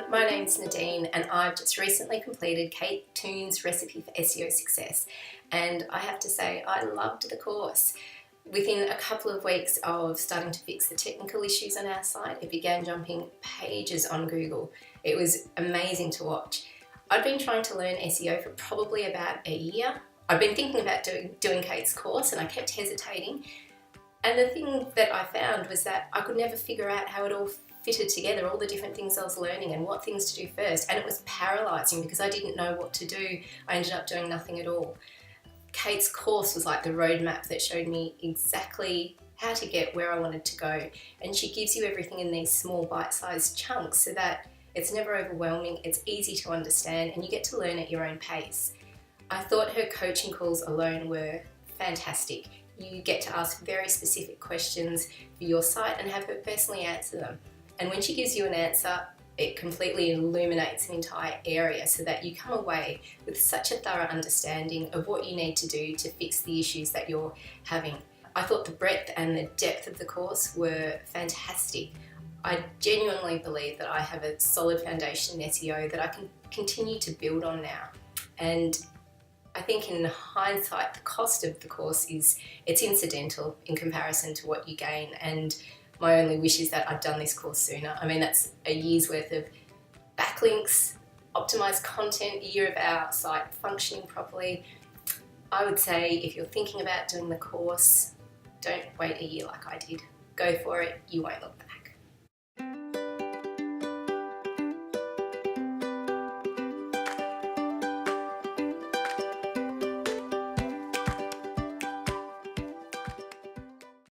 my name's Nadine and I've just recently completed Kate Toon's Recipe for SEO Success, and I have to say I loved the course. Within a couple of weeks of starting to fix the technical issues on our site, it began jumping pages on Google. It was amazing to watch. I'd been trying to learn SEO for probably about a year. I'd been thinking about doing Kate's course and I kept hesitating. And the thing that I found was that I could never figure out how it all fitted together, all the different things I was learning and what things to do first. And it was paralysing because I didn't know what to do. I ended up doing nothing at all. Kate's course was like the roadmap that showed me exactly how to get where I wanted to go. And she gives you everything in these small bite-sized chunks so that it's never overwhelming, it's easy to understand, and you get to learn at your own pace. I thought her coaching calls alone were fantastic. You get to ask very specific questions for your site and have her personally answer them. And when she gives you an answer, it completely illuminates an entire area so that you come away with such a thorough understanding of what you need to do to fix the issues that you're having. I thought the breadth and the depth of the course were fantastic. I genuinely believe that I have a solid foundation in SEO that I can continue to build on now. And I think in hindsight, the cost of the course it's incidental in comparison to what you gain, and my only wish is that I'd done this course sooner. I mean, that's a year's worth of backlinks, optimised content, a year of our site functioning properly. I would say if you're thinking about doing the course, don't wait a year like I did. Go for it, you won't look back.